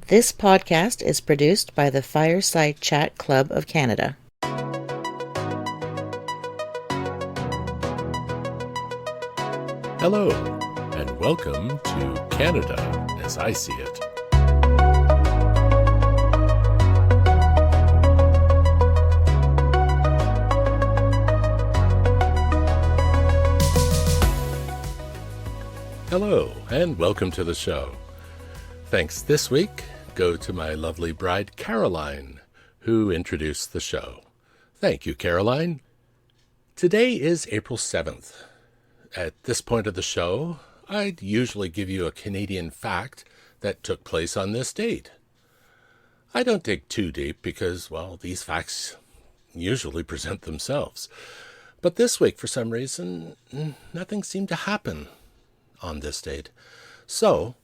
This podcast is produced by the Fireside Chat Club of Canada. Hello, and welcome to Canada as I See It. Hello, and welcome to the show. Thanks this week go to my lovely bride, Caroline, who introduced the show. Thank you, Caroline. Today is April 7th. At this point of the show, I'd usually give you a Canadian fact that took place on this date. I don't dig too deep because, well, these facts usually present themselves. But this week, for some reason, nothing seemed to happen on this date. So,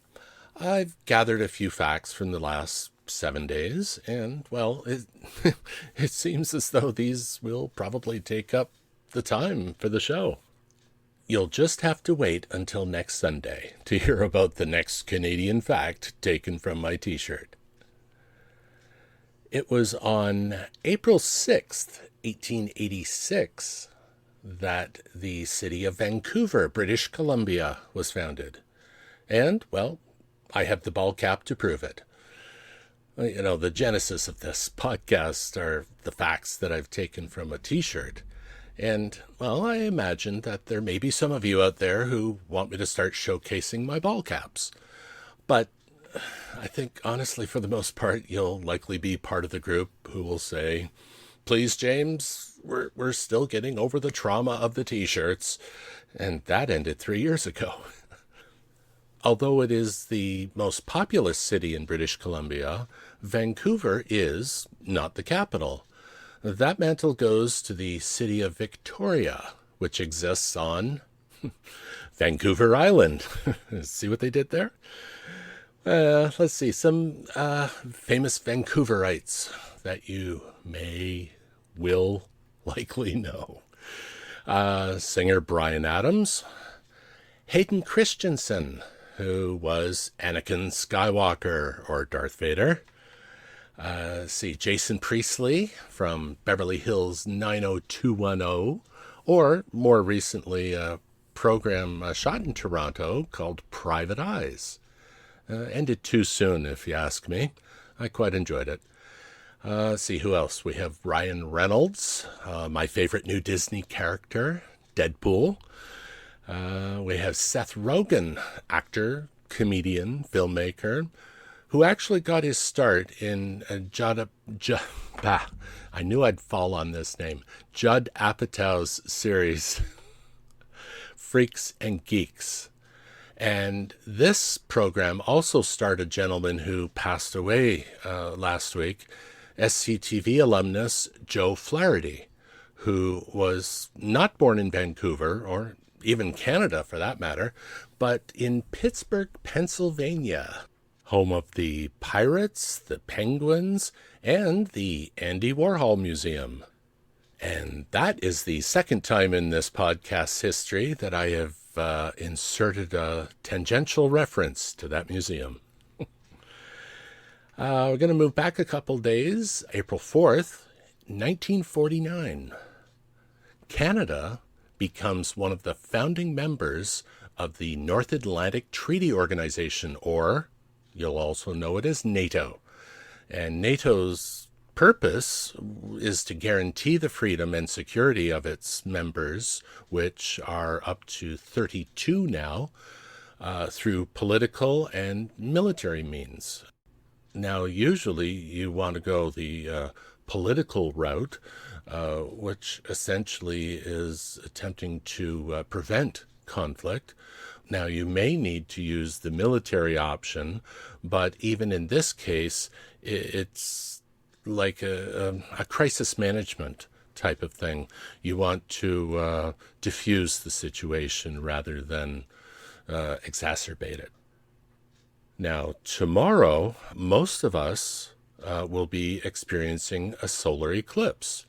I've gathered a few facts from the last 7 days, and, well, it seems as though these will probably take up the time for the show. You'll just have to wait until next Sunday to hear about the next Canadian fact taken from my t-shirt. It was on April 6th, 1886, that the city of Vancouver, British Columbia, was founded. And, well, I have the ball cap to prove it. You know, the genesis of this podcast are the facts that I've taken from a t-shirt. And, well, I imagine that there may be some of you out there who want me to start showcasing my ball caps. But I think, honestly, for the most part, you'll likely be part of the group who will say, please, James, we're still getting over the trauma of the t-shirts. And that ended 3 years ago. Although it is the most populous city in British Columbia, Vancouver is not the capital. That mantle goes to the city of Victoria, which exists on Vancouver Island. See what they did there? Let's see, some famous Vancouverites that you will likely know. Singer Bryan Adams, Hayden Christensen, who was Anakin Skywalker or Darth Vader. Jason Priestley from Beverly Hills 90210, or more recently a program shot in Toronto called Private Eyes. Ended too soon, if you ask me. I quite enjoyed it. Who else? We have Ryan Reynolds, my favorite new Disney character, Deadpool. We have Seth Rogen, actor, comedian, filmmaker, who actually got his start in I knew I'd fall on this name, Judd Apatow's series, Freaks and Geeks. And this program also starred a gentleman who passed away last week, SCTV alumnus Joe Flaherty, who was not born in Vancouver, or even Canada for that matter, but in Pittsburgh, Pennsylvania, home of the Pirates, the Penguins, and the Andy Warhol Museum. And that is the second time in this podcast's history that I have inserted a tangential reference to that museum. We're going to move back a couple days. April 4th, 1949. Canada becomes one of the founding members of the North Atlantic Treaty Organization, or you'll also know it as NATO. And NATO's purpose is to guarantee the freedom and security of its members, which are up to 32 now, through political and military means. Now, usually you want to go the political route, which essentially is attempting to prevent conflict. Now, you may need to use the military option, but even in this case, it's like a crisis management type of thing. You want to diffuse the situation rather than exacerbate it. Now, tomorrow, most of us will be experiencing a solar eclipse.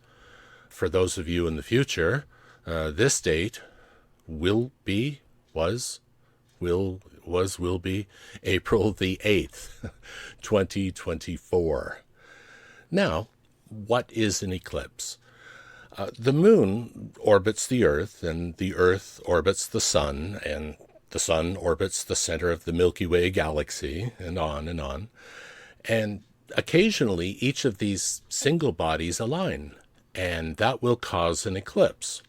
For those of you in the future, this date will will be April the 8th, 2024. Now, what is an eclipse? The moon orbits the Earth, and the Earth orbits the sun, and the sun orbits the center of the Milky Way galaxy, and on and on. And occasionally, each of these single bodies align, and that will cause an eclipse.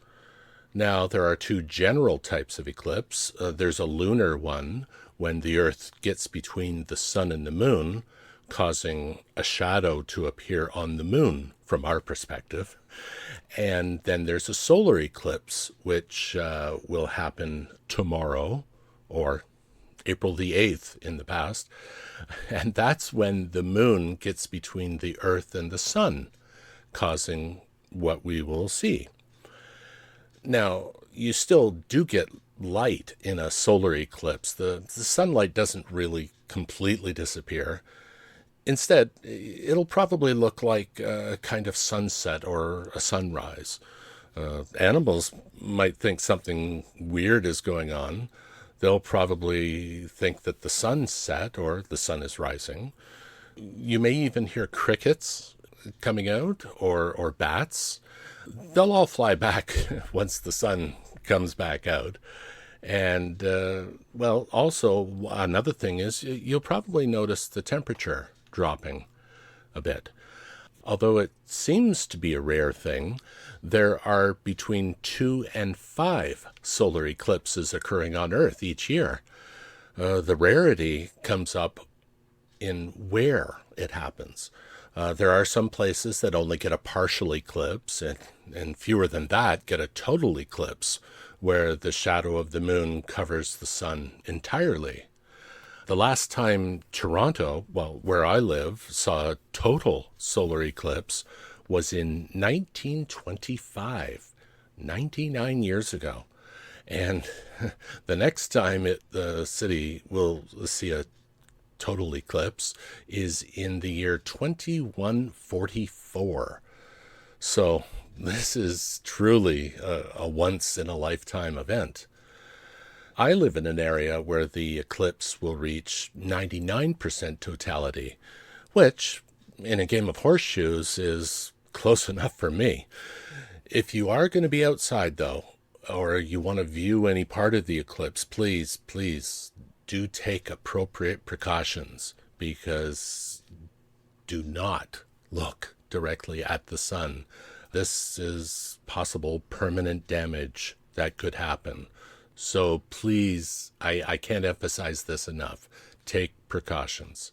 Now, there are two general types of eclipse. There's a lunar one, when the Earth gets between the sun and the moon, causing a shadow to appear on the moon from our perspective. And then there's a solar eclipse, which will happen tomorrow, or April the 8th in the past. And that's when the moon gets between the Earth and the sun, causing what we will see. Now, you still do get light in a solar eclipse. The sunlight doesn't really completely disappear. Instead, it'll probably look like a kind of sunset or a sunrise. Animals might think something weird is going on. They'll probably think that the sun's set or the sun is rising. You may even hear crickets coming out or bats. They'll all fly back once the sun comes back out. And, also another thing is you'll probably notice the temperature dropping a bit. Although it seems to be a rare thing, there are between 2 and 5 solar eclipses occurring on Earth each year. The rarity comes up in where it happens. There are some places that only get a partial eclipse, and fewer than that get a total eclipse, where the shadow of the moon covers the sun entirely. The last time Toronto, where I live, saw a total solar eclipse was in 1925, 99 years ago. And the next time the city will see a total eclipse is in the year 2144. So this is truly a once-in-a-lifetime event. I live in an area where the eclipse will reach 99% totality, which, in a game of horseshoes, is close enough for me. If you are going to be outside, though, or you want to view any part of the eclipse, please do take appropriate precautions, because do not look directly at the sun. This is possible permanent damage that could happen. So please, I can't emphasize this enough. Take precautions.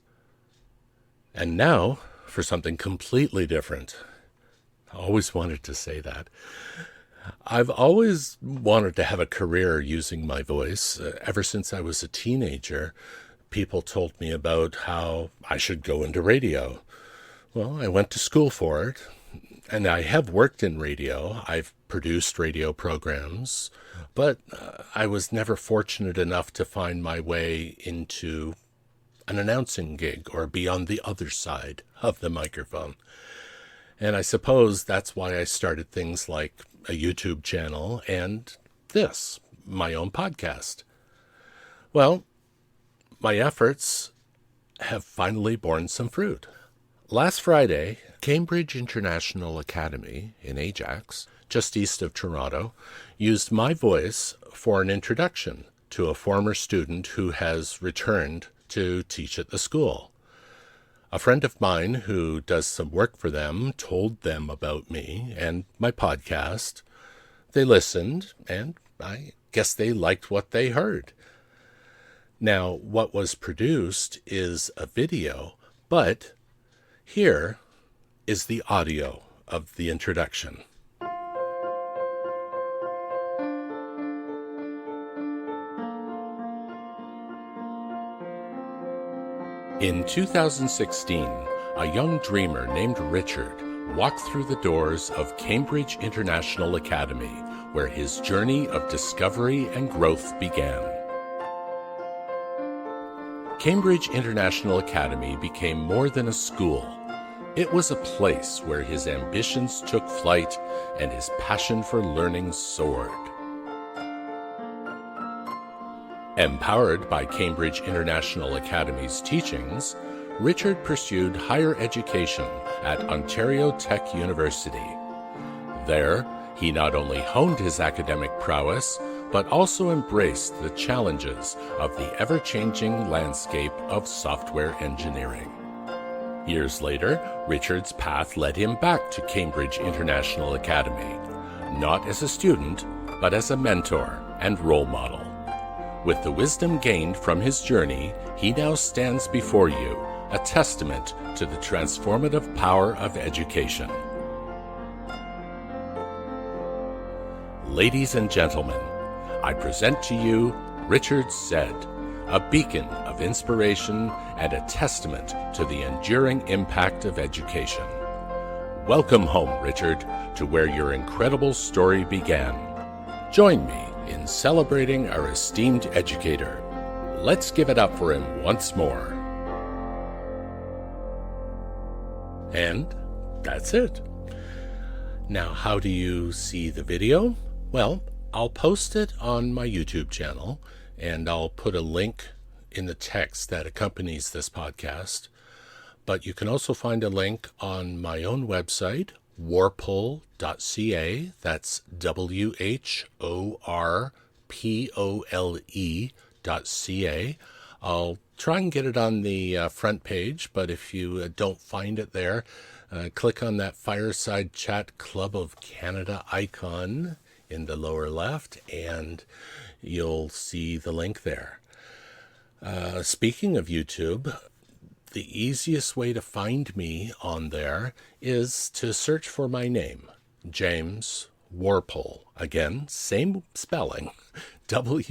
And now for something completely different. I always wanted to say that. I've always wanted to have a career using my voice. Ever since I was a teenager, people told me about how I should go into radio. Well, I went to school for it, and I have worked in radio. I've produced radio programs, but I was never fortunate enough to find my way into an announcing gig or be on the other side of the microphone. And I suppose that's why I started things like a YouTube channel and this, my own podcast. Well, my efforts have finally borne some fruit. Last Friday, Cambridge International Academy in Ajax, just east of Toronto, used my voice for an introduction to a former student who has returned to teach at the school. A friend of mine who does some work for them told them about me and my podcast. They listened, and I guess they liked what they heard. Now, what was produced is a video, but here is the audio of the introduction. In 2016, a young dreamer named Richard walked through the doors of Cambridge International Academy, where his journey of discovery and growth began. Cambridge International Academy became more than a school. It was a place where his ambitions took flight and his passion for learning soared. Empowered by Cambridge International Academy's teachings, Richard pursued higher education at Ontario Tech University. There, he not only honed his academic prowess, but also embraced the challenges of the ever-changing landscape of software engineering. Years later, Richard's path led him back to Cambridge International Academy, not as a student, but as a mentor and role model. With the wisdom gained from his journey, he now stands before you, a testament to the transformative power of education. Ladies and gentlemen, I present to you Richard Zed, a beacon of inspiration and a testament to the enduring impact of education. Welcome home, Richard, to where your incredible story began. Join me in celebrating our esteemed educator. Let's give it up for him once more. And that's it. Now, how do you see the video? Well, I'll post it on my YouTube channel, and I'll put a link in the text that accompanies this podcast. But you can also find a link on my own website, warpole.ca. That's WHORPOLE.ca. I'll try and get it on the front page, but if you don't find it there, click on that Fireside Chat Club of Canada icon in the lower left, and you'll see the link there. Speaking of YouTube, the easiest way to find me on there is to search for my name, James Warpole. Again, same spelling, WHORPOLE.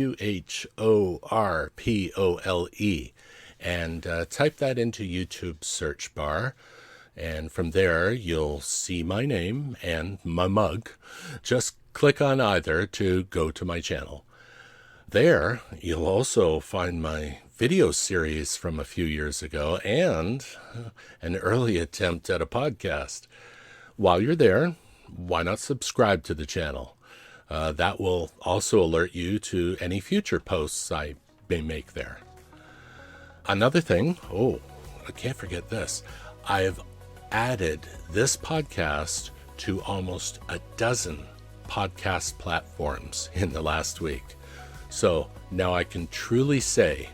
And type that into YouTube's search bar. And from there, you'll see my name and my mug. Just click on either to go to my channel. There, you'll also find my video series from a few years ago and an early attempt at a podcast. While you're there, why not subscribe to the channel? That will also alert you to any future posts I may make there. Another thing, I can't forget this. I've added this podcast to almost a dozen podcast platforms in the last week. So now I can truly say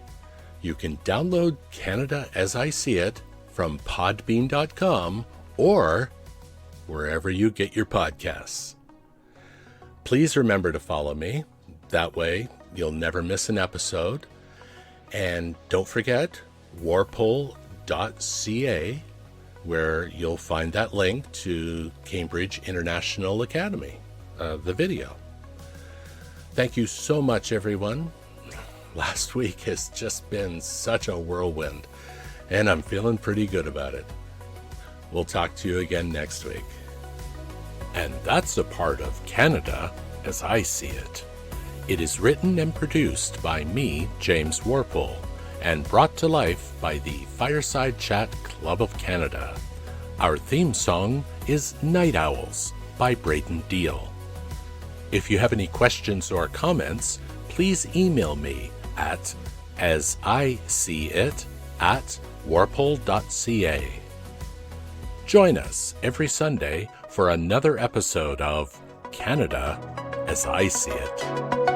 you can download Canada as I See It from podbean.com or wherever you get your podcasts. Please remember to follow me. That way you'll never miss an episode. And don't forget warpole.ca, where you'll find that link to Cambridge International Academy, the video. Thank you so much, everyone. Last week has just been such a whirlwind, and I'm feeling pretty good about it. We'll talk to you again next week. And that's a part of Canada as I See It. It is written and produced by me, James Warpole, and brought to life by the Fireside Chat Club of Canada. Our theme song is Night Owls by Braden Deal. If you have any questions or comments, please email me at asiseeit@warpole.ca. Join us every Sunday for another episode of Canada as I See It.